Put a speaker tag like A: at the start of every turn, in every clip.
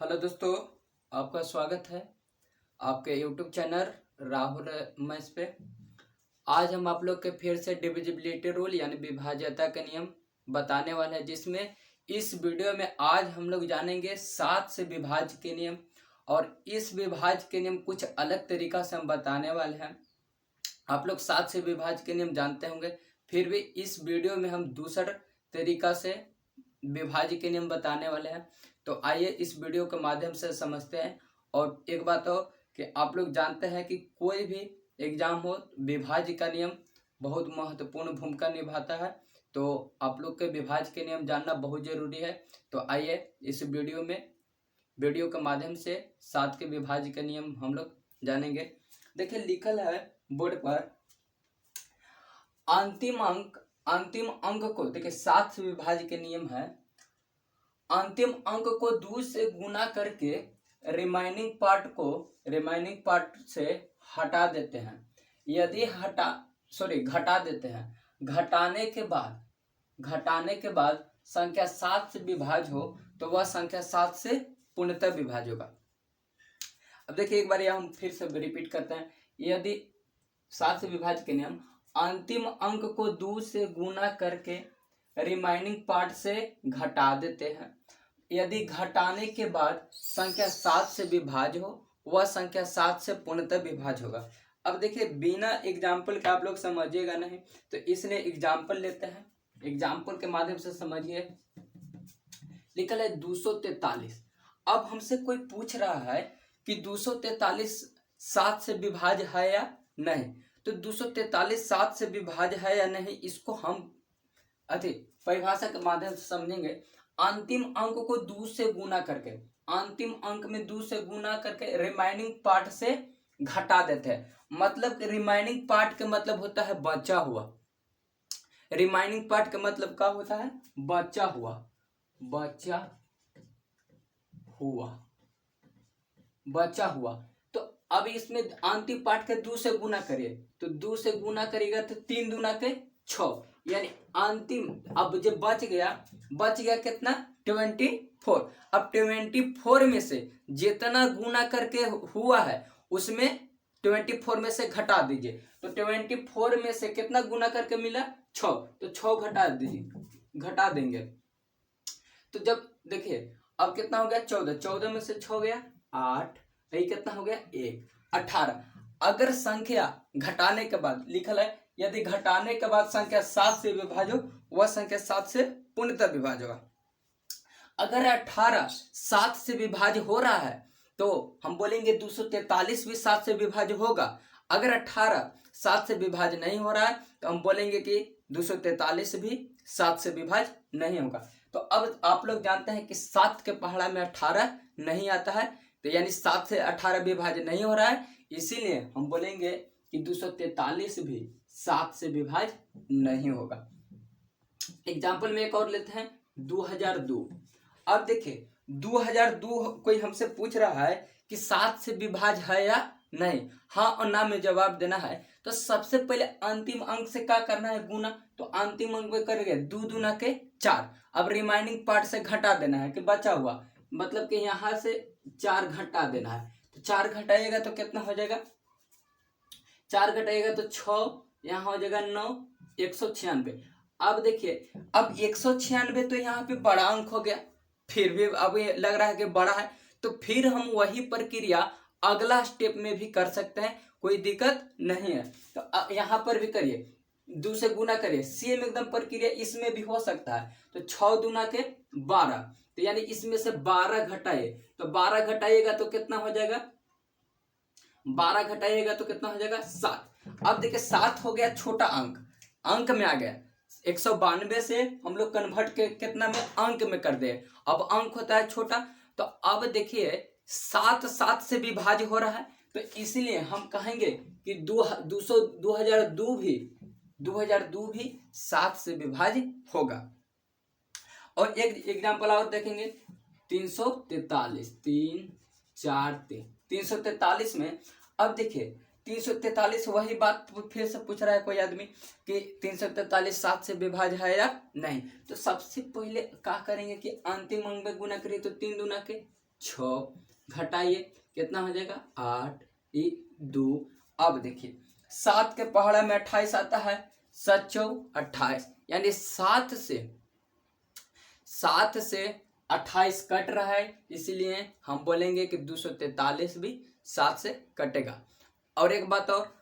A: Hello दोस्तों, आपका स्वागत है आपके यूट्यूब चैनल राहुल मैथ्स पे। आज हम आप लोग के फिर से डिविजिबिलिटी रूल यानी विभाज्यता के नियम बताने वाले हैं, जिसमें इस वीडियो में आज हम लोग जानेंगे 7 से विभाज्य के नियम। और इस विभाज्य के नियम कुछ अलग तरीका से हम बताने वाले हैं। आप लोग 7 से विभाज्य के नियम जानते होंगे, फिर भी इस वीडियो में हम दूसरा तरीका से विभाज्य के नियम बताने वाले हैं। तो आइए इस वीडियो के माध्यम से समझते हैं। और एक बात हो कि आप लोग जानते हैं कि कोई भी एग्जाम हो, विभाज्य का नियम बहुत महत्वपूर्ण भूमिका निभाता है। तो आप लोग के विभाज्य के नियम जानना बहुत जरूरी है। तो आइए इस वीडियो के माध्यम से 7 के विभाज्य के नियम हम लोग जानेंगे। देखिए लिखल है बोर्ड पर, अंतिम अंक को, देखिए 7 से विभाज्य के नियम है, अंतिम अंक को 2 से गुना करके रिमाइनिंग पार्ट से हटा देते हैं। यदि घटा देते हैं। घटाने के बाद संख्या 7 से विभाज्य हो तो वह संख्या 7 से पूर्णतः विभाज्य होगा। अब देखिए एक बार यह हम फिर से रिपीट करते हैं। यदि 7 से विभाज्य के नियम, अंतिम अंक को 2 से गुना करके रिमाइनिंग पार्ट से घटा देते हैं। यदि घटाने के बाद संख्या 7 से विभाज्य हो, वह संख्या 7 से पूर्णतः विभाज्य होगा। अब देखिए बिना एग्जाम्पल के आप लोग समझिएगा नहीं, तो इसलिए एग्जाम्पल लेते हैं। एग्जाम्पल के माध्यम से समझिए। लिखल है 243। अब हमसे कोई पूछ रहा है कि 243 7 से विभाज्य है या नहीं। तो 243 7 से विभाज्य है या नहीं, इसको हम परिभाषा के माध्यम से समझेंगे। अंतिम अंक को 2 से गुना करके, अंतिम अंक में 2 से गुना करके रिमाइनिंग पार्ट से घटा देते हैं। मतलब रिमाइनिंग पार्ट का मतलब होता है बचा हुआ। रिमाइनिंग पार्ट का मतलब क्या होता है? बचा हुआ। तो अब इसमें अंतिम पार्ट के 2 से गुना करिए, तो 2 से गुना करिएगा तो 3 दूना के 6, यानी अंतिम अब जब बच गया कितना? 24। अब 24 में से जितना गुना करके हुआ है उसमें 24 में से घटा दीजिए। तो 24 में से कितना गुना करके मिला? 6, तो 6 घटा देंगे। तो जब देखिए अब कितना हो गया? 14 में से 6 गया 8, यही कितना हो गया? 1, 18। अगर संख्या घटाने के बाद लिखल है, यदि घटाने के बाद संख्या 7 से विभाज्य हो, वह संख्या 7 से पूर्णतः विभाज्य होगा। अगर 18 7 से विभाज्य हो रहा है तो हम बोलेंगे 243 भी 7 से विभाज्य होगा। अगर 18 7 से विभाज्य नहीं हो रहा है तो हम बोलेंगे कि 243 भी 7 से विभाज्य नहीं होगा। तो अब आप लोग जानते हैं कि 7 के पहाड़ा में 18 नहीं आता है, तो यानी 7 से 18 विभाज्य नहीं हो रहा है, इसीलिए हम बोलेंगे कि 243 भी 7 से विभाज्य नहीं होगा। एग्जाम्पल में एक और लेते हैं, 2002। अब देखिए 2002 कोई हमसे पूछ रहा है कि 7 से विभाज्य है या नहीं, हाँ और ना में जवाब देना है। तो सबसे पहले अंतिम अंक से क्या करना है? गुना। तो अंतिम अंक में करेंगे 2 दूना के 4। अब रिमाइनिंग पार्ट से घटा देना है कि बचा हुआ, मतलब कि यहाँ से 4 घटा देना है। तो 4 घटाइएगा तो कितना हो जाएगा? 4 घटाइएगा तो 6, यहाँ हो जाएगा 9, 196। अब देखिए अब 196 तो यहाँ पे बड़ा अंक हो गया, फिर भी अब ये लग रहा है कि बड़ा है, तो फिर हम वही प्रक्रिया अगला स्टेप में भी कर सकते हैं, कोई दिक्कत नहीं है। तो यहाँ पर भी करिए, 2 से गुना करिए, सेम एकदम प्रक्रिया इसमें भी हो सकता है। तो 6 दूना के 12, तो यानी इसमें से 12 घटाइए, तो 12 घटाइएगा तो कितना हो जाएगा? 12 घटाइएगा तो कितना हो जाएगा? 7। अब देखिए 7 हो गया छोटा अंक में आ गया। 192 से हम लोग कन्वर्ट के कितना में? अंक में कर दे। अब अंक होता है छोटा, तो अब देखिए 7 7 से विभाज्य हो रहा है, तो इसलिए हम कहेंगे कि 2002 भी 7 से विभाज्य होगा। और एक एग्जाम्पल और देखेंगे, 343 में अब देखिए 343 वही बात फिर से पूछ रहा है कोई आदमी कि 343 7 से विभाज्य है या नहीं। तो सबसे पहले क्या करेंगे कि अंतिम अंक में गुना करिए, तो 3 दूना के 6 घटाइए कितना हो जाएगा 8 2। अब देखिए 7 के पहाड़ा में 28 आता है, 7 चौक 28, यानी 7 से 28 कट रहा है, इसलिए हम बोलेंगे कि 243 भी 7 से कटेगा। और एक बात और,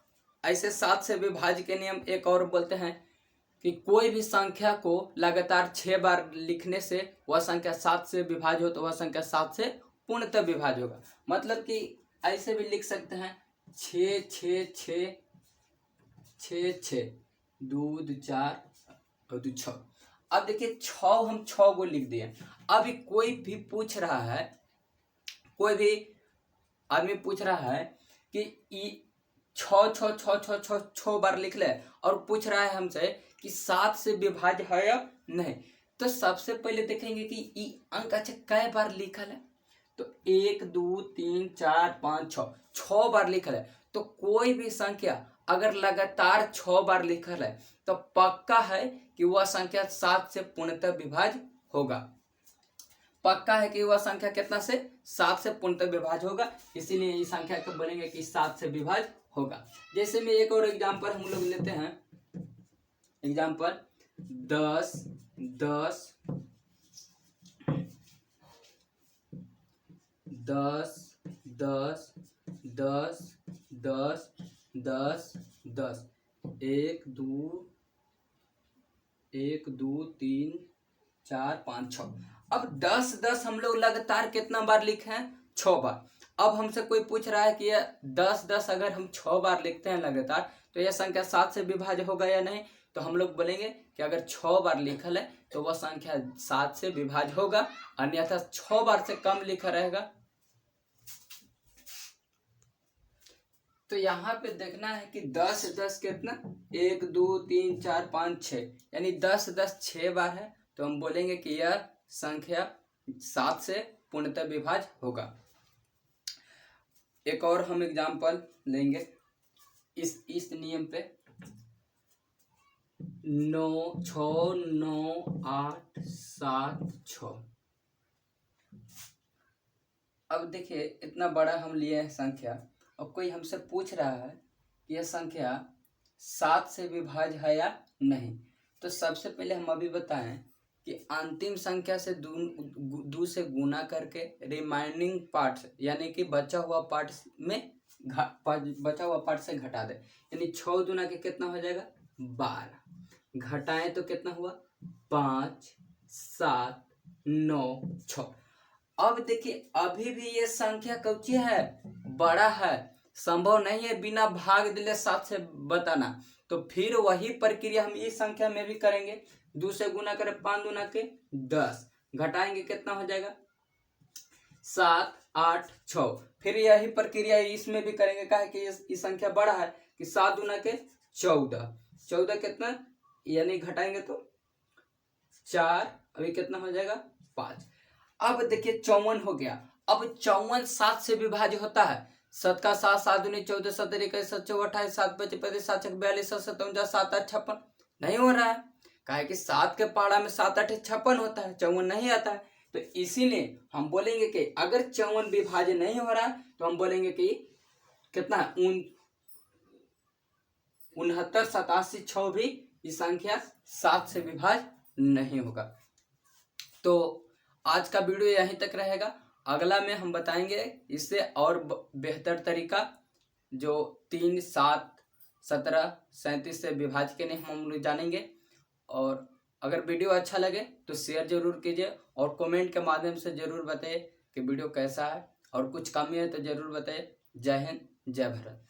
A: ऐसे 7 से विभाज्य के नियम एक और बोलते हैं कि कोई भी संख्या को लगातार 6 बार लिखने से वह संख्या 7 से विभाज्य हो तो वह संख्या 7 से पूर्णतः विभाज्य होगा। मतलब कि ऐसे भी लिख सकते हैं 6 6 6 6 6 2 2 4 और 2 6। अब देखिए 6 हम 6 को लिख दिए। अभी कोई भी पूछ रहा है, कोई भी आदमी पूछ रहा है कि 6 6 6 6 6 6 बार लिख ले और पूछ रहा है हमसे कि 7 से विभाज्य है या नहीं, तो सबसे पहले देखेंगे कि ई अंक अच्छा कै बार लिखल है। तो 1 2 3 4 5 6 बार लिखल है। तो कोई भी संख्या अगर लगातार 6 बार लिखल है तो पक्का है कि वह संख्या 7 से पूर्णतः विभाज्य होगा। पक्का है कि वह संख्या कितना से 7 से पूर्णतः विभाज्य होगा, इसीलिए इस संख्या को बोलेंगे कि 7 से विभाज्य होगा। जैसे में एक और एग्जांपल हम लोग लेते हैं, एग्जांपल 10 10 10 10 10 10 10 10 1 2 3 4 5 6। अब 10 10 हम लोग लगातार कितना बार लिखे हैं 6 बार। अब हमसे कोई पूछ रहा है कि यह 10 10 अगर हम 6 बार लिखते हैं लगातार तो यह संख्या 7 से विभाज्य होगा या नहीं, तो हम लोग बोलेंगे कि अगर 6 बार लिखल है तो वह संख्या 7 से विभाज्य होगा, अन्यथा 6 बार से कम लिखा रहेगा। तो यहाँ पे देखना है कि 10 10 कितना 1 2 3 4 5 6, यानी 10 10 6 बार है, तो हम बोलेंगे कि यह संख्या 7 से पूर्णतः विभाज्य होगा। एक और हम एग्जांपल लेंगे इस नियम पे, 9 6 9 8 7 6। अब देखिए इतना बड़ा हम लिए हैं संख्या, अब कोई हमसे पूछ रहा है कि यह संख्या 7 से विभाज्य है या नहीं, तो सबसे पहले हम अभी बताएं कि अंतिम संख्या से दो से गुना करके रिमाइनिंग पार्ट यानी कि बचा हुआ पार्ट से घटा दे, यानी 6 दूना के कितना हो जाएगा 12, घटाएं तो कितना हुआ 5 7 9 6। अब देखिए अभी भी ये संख्या कौची है बड़ा है, संभव नहीं है बिना भाग दिले 7 से बताना, तो फिर वही प्रक्रिया हम इस संख्या में भी करेंगे। 2 से गुना करें 5 दूना के 10, घटाएंगे कितना हो जाएगा 7 8 6। फिर यही प्रक्रिया इसमें भी करेंगे, कहा कि ये संख्या बड़ा है कि 7 दूना के 14, 14 कितना यानी घटाएंगे तो 4, अभी कितना हो जाएगा 5। अब देखिए 54 हो गया। अब 54 7 से विभाज्य होता है, 7 का 7 7 दूनी 14 7 21 7 4 28 7 25 35 7 6 42 7 57 7 8 56 नहीं हो रहा है, काहे कि 7 के पारा में 7 8 56 होता है, 54 नहीं आता है। तो इसीलिए हम बोलेंगे कि अगर 54 विभाज्य नहीं हो रहा है तो हम बोलेंगे कि कितना 69 87 6 भी ये संख्या 7 से विभाज्य नहीं होगा। तो आज का वीडियो यहीं तक रहेगा, अगला में हम बताएंगे इससे और बेहतर तरीका, जो 3 7 17 37 से विभाज्य के नियम हम लोग जानेंगे। और अगर वीडियो अच्छा लगे तो शेयर जरूर कीजिए और कमेंट के माध्यम से जरूर बताइए कि वीडियो कैसा है, और कुछ कमी है तो जरूर बताइए। जय हिंद जय भारत।